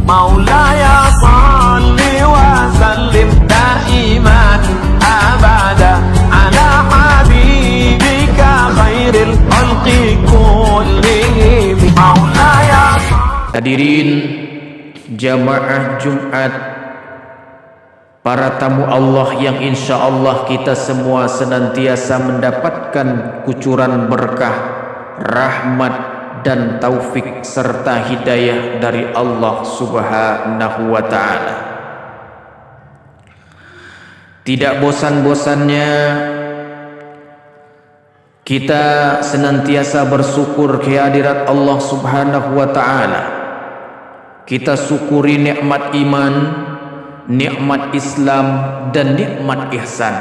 Maulaya salli wa sallim daiman abada ala habibika khairil khalqi kullihim. Maulaya. Hadirin jamaah Jumat, para tamu Allah yang insya Allah kita semua senantiasa mendapatkan kucuran berkah, rahmat dan taufik serta hidayah dari Allah Subhanahu wa ta'ala. Tidak bosan-bosannya kita senantiasa bersyukur kehadirat Allah Subhanahu wa ta'ala. Kita syukuri nikmat iman, nikmat Islam dan nikmat ihsan.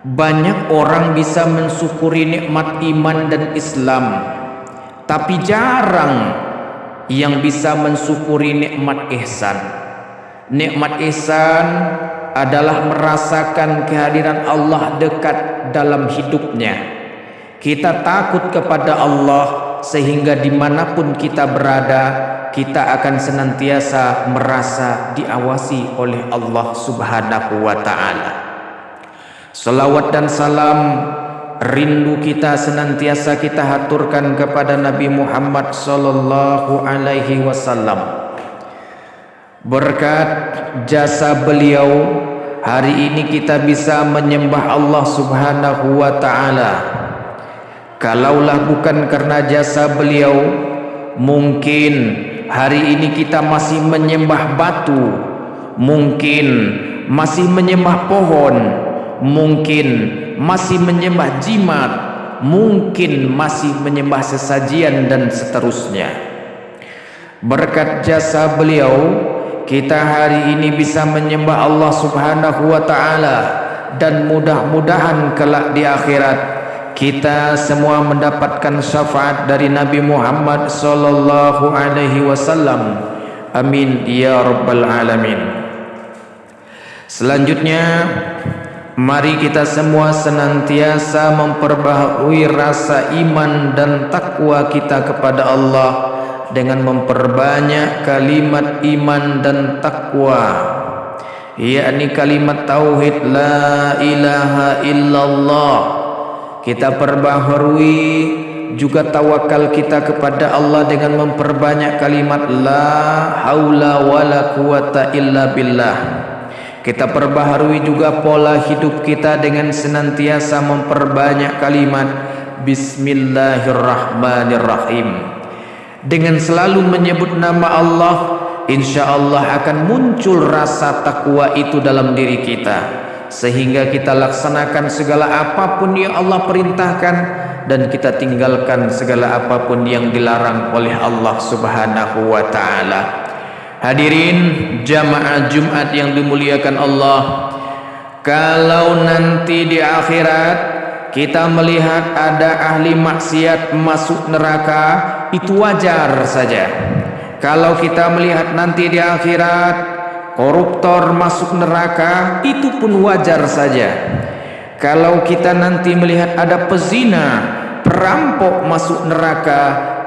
Banyak orang bisa mensyukuri nikmat iman dan Islam, tapi jarang yang bisa mensyukuri nikmat ihsan. Nikmat ihsan adalah merasakan kehadiran Allah dekat dalam hidupnya. Kita takut kepada Allah sehingga dimanapun kita berada, kita akan senantiasa merasa diawasi oleh Allah Subhanahu wa ta'ala. Salawat dan salam rindu kita senantiasa kita haturkan kepada Nabi Muhammad sallallahu alaihi wasallam. Berkat jasa beliau, hari ini kita bisa menyembah Allah Subhanahu wa ta'ala. Kalaulah bukan karena jasa beliau, mungkin hari ini kita masih menyembah batu, mungkin masih menyembah pohon, mungkin masih menyembah jimat, mungkin masih menyembah sesajian dan seterusnya. Berkat jasa beliau, kita hari ini bisa menyembah Allah Subhanahu wa ta'ala, dan mudah-mudahan kelak di akhirat kita semua mendapatkan syafaat dari Nabi Muhammad sallallahu alaihi wasallam. Amin ya rabbal alamin. Selanjutnya, mari kita semua senantiasa memperbaharui rasa iman dan takwa kita kepada Allah dengan memperbanyak kalimat iman dan takwa, yakni kalimat tauhid la ilaha illallah. Kita perbaharui juga tawakal kita kepada Allah dengan memperbanyak kalimat la haula wala quwata illa billah. Kita perbaharui juga pola hidup kita dengan senantiasa memperbanyak kalimat bismillahirrahmanirrahim. Dengan selalu menyebut nama Allah, insya Allah akan muncul rasa takwa itu dalam diri kita, sehingga kita laksanakan segala apapun yang Allah perintahkan dan kita tinggalkan segala apapun yang dilarang oleh Allah Subhanahu wa ta'ala. Hadirin jamaah Jumat yang dimuliakan Allah, kalau nanti di akhirat kita melihat ada ahli maksiat masuk neraka, itu wajar saja. Kalau kita melihat nanti di akhirat koruptor masuk neraka, itu pun wajar saja. Kalau kita nanti melihat ada pezina, perampok masuk neraka,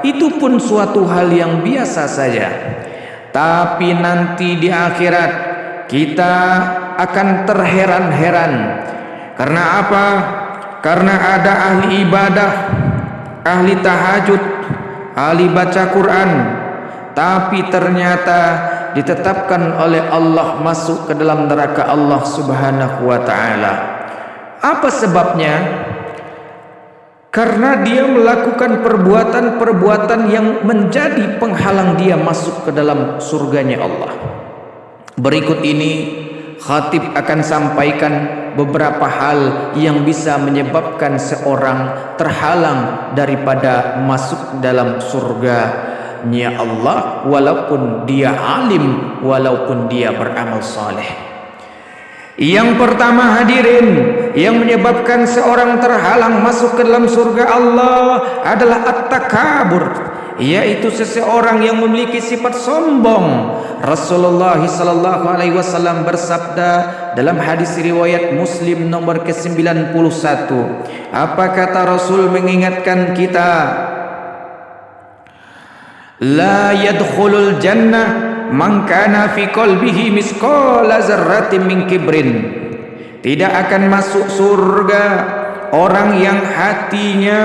itu pun suatu hal yang biasa saja. Tapi nanti di akhirat kita akan terheran-heran. Karena apa? Karena ada ahli ibadah, ahli tahajud, ahli baca Quran, tapi ternyata ditetapkan oleh Allah masuk ke dalam neraka Allah Subhanahu wa ta'ala. Apa sebabnya? Karena dia melakukan perbuatan-perbuatan yang menjadi penghalang dia masuk ke dalam surganya Allah. Berikut ini khatib akan sampaikan beberapa hal yang bisa menyebabkan seorang terhalang daripada masuk dalam surganya Allah, walaupun dia alim, walaupun dia beramal saleh. Yang pertama hadirin, yang menyebabkan seorang terhalang masuk ke dalam surga Allah adalah at-takabur, yaitu seseorang yang memiliki sifat sombong. Rasulullah sallallahu alaihi wasallam bersabda dalam hadis riwayat Muslim nomor ke-91. Apa kata Rasul mengingatkan kita? La yadkhulul jannah man kana fi qalbihi misqala dzarratin min kibrin. Tidak akan masuk surga orang yang hatinya,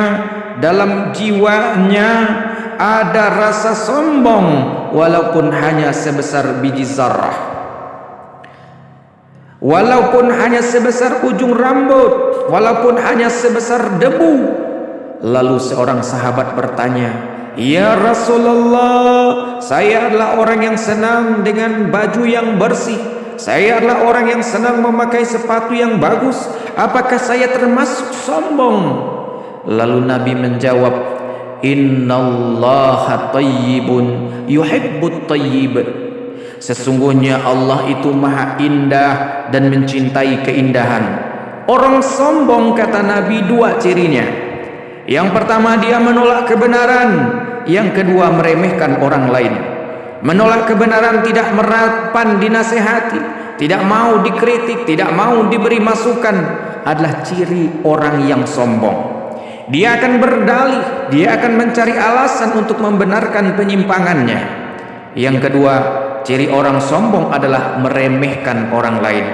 dalam jiwanya ada rasa sombong walaupun hanya sebesar biji zarrah, walaupun hanya sebesar ujung rambut, walaupun hanya sebesar debu. Lalu seorang sahabat bertanya, "Ya Rasulullah, saya adalah orang yang senang dengan baju yang bersih, saya adalah orang yang senang memakai sepatu yang bagus, apakah saya termasuk sombong?" Lalu Nabi menjawab, "Innallaha thayyibun yuhibbut thayyib." Sesungguhnya Allah itu maha indah dan mencintai keindahan. Orang sombong, kata Nabi, dua cirinya. Yang pertama, dia menolak kebenaran. Yang kedua, meremehkan orang lain. Menolak kebenaran, tidak merapan dinasehati, tidak mau dikritik, tidak mau diberi masukan, adalah ciri orang yang sombong. Dia akan berdalih, dia akan mencari alasan untuk membenarkan penyimpangannya. Yang kedua, ciri orang sombong adalah meremehkan orang lain.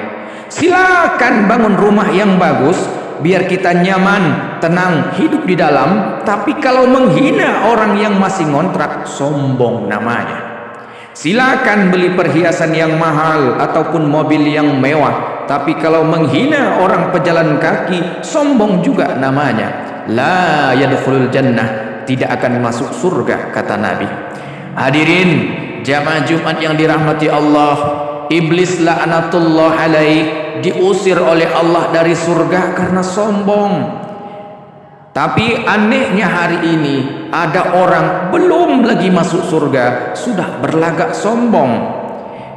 Silakan bangun rumah yang bagus, biar kita nyaman, tenang, hidup di dalam. Tapi kalau menghina orang yang masih ngontrak, sombong namanya. Silakan beli perhiasan yang mahal ataupun mobil yang mewah, tapi kalau menghina orang pejalan kaki, sombong juga namanya. La yadkhulul jannah, tidak akan masuk surga, kata Nabi. Hadirin jamaah Jumat yang dirahmati Allah, iblis laknatullah alaih diusir oleh Allah dari surga karena sombong. Tapi anehnya hari ini ada orang belum lagi masuk surga sudah berlagak sombong.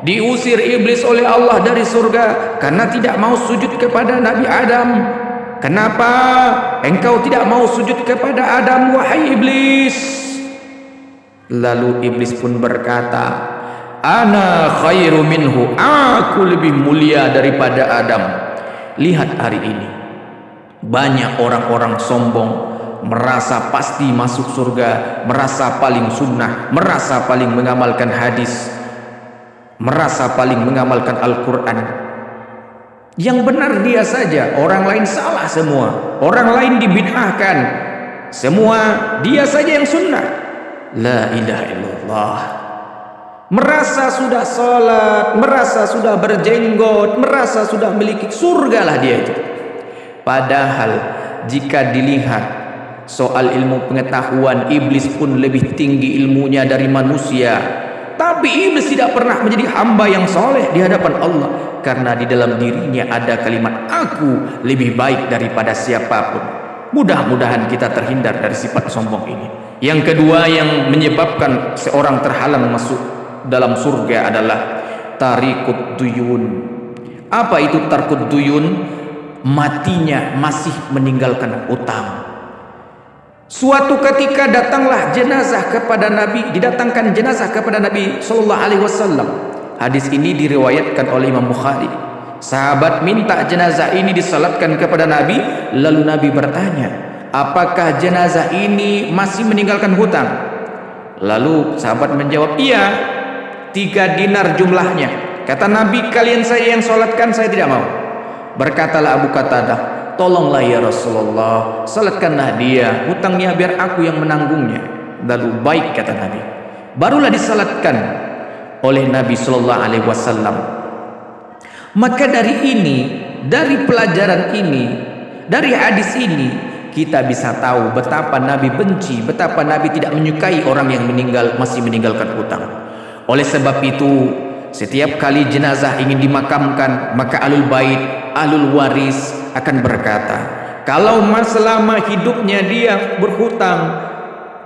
Diusir iblis oleh Allah dari surga karena tidak mau sujud kepada Nabi Adam. Kenapa engkau tidak mau sujud kepada Adam, wahai iblis? Lalu iblis pun berkata, "Ana khairu minhu," aku lebih mulia daripada Adam. Lihat hari ini banyak orang-orang sombong, merasa pasti masuk surga, merasa paling sunnah, merasa paling mengamalkan hadis, merasa paling mengamalkan Al-Quran. Yang benar dia saja, orang lain salah semua, orang lain dibid'ahkan, semua dia saja yang sunnah. La ilaha illallah. Merasa sudah sholat, merasa sudah berjenggot, merasa sudah memiliki surga lah dia itu. Padahal jika dilihat soal ilmu pengetahuan, iblis pun lebih tinggi ilmunya dari manusia. Tapi iblis tidak pernah menjadi hamba yang soleh di hadapan Allah, karena di dalam dirinya ada kalimat aku lebih baik daripada siapapun. Mudah-mudahan kita terhindar dari sifat sombong ini. Yang kedua yang menyebabkan seorang terhalang masuk dalam surga adalah tarikut duyun. Apa itu tarikut duyun? Matinya masih meninggalkan utang. Suatu ketika datanglah jenazah kepada Nabi, didatangkan jenazah kepada Nabi sallallahu alaihi wasallam. Hadis ini diriwayatkan oleh Imam Bukhari. Sahabat minta jenazah ini disalatkan kepada Nabi, lalu Nabi bertanya, "Apakah jenazah ini masih meninggalkan hutang?" Lalu sahabat menjawab, "Iya, 3 dinar jumlahnya." Kata Nabi, "Kalian saya yang salatkan, saya tidak mau." Berkatalah Abu Qatadah, "Tolonglah ya Rasulullah, salatkanlah dia, hutangnya biar aku yang menanggungnya." Lalu baik, kata Nabi. Barulah disalatkan oleh Nabi sallallahu alaihi wasallam. Maka dari ini, dari pelajaran ini, dari hadis ini, kita bisa tahu betapa Nabi benci, betapa Nabi tidak menyukai orang yang masih meninggalkan hutang. Oleh sebab itu, setiap kali jenazah ingin dimakamkan, maka ahlul bait, ahlul waris akan berkata, kalau selama hidupnya dia berhutang,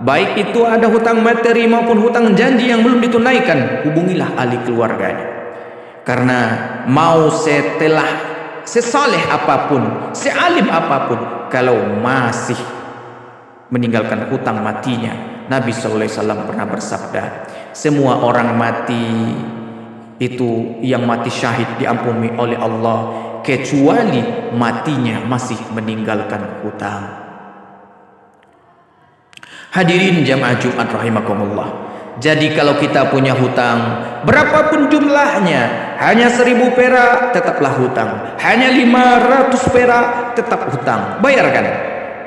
baik itu ada hutang materi maupun hutang janji yang belum ditunaikan, hubungilah ahli keluarganya. Karena mau setelah sesaleh apapun, sealim apapun, kalau masih meninggalkan hutang, matinya. Nabi sallallahu alaihi wasallam pernah bersabda, semua orang mati itu yang mati syahid diampuni oleh Allah, kecuali matinya masih meninggalkan hutang. Hadirin jamaah Jumat rahimakumullah, Jadi kalau kita punya hutang, berapapun jumlahnya, hanya 1000 perak tetaplah hutang, hanya 500 perak tetap hutang, bayarkan.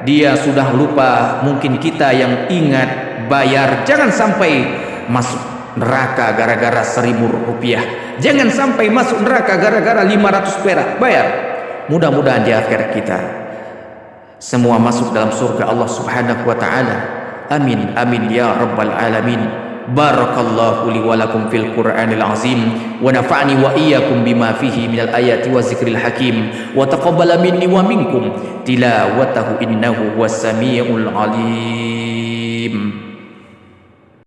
Dia sudah lupa, mungkin kita yang ingat bayar. Jangan sampai masuk neraka gara-gara 1000 rupiah. Jangan sampai masuk neraka gara-gara 500 perak, bayar. Mudah-mudahan di akhirat kita semua masuk dalam surga Allah Subhanahu wa taala. Amin amin ya rabbal alamin. Barakallahu li wa lakum fil Qur'anil azim wa nafa'ni wa iyyakum bima fihi minal ayati wa zikril hakim wa taqabbala minni wa minkum tilawatahu innahu was samiul alim.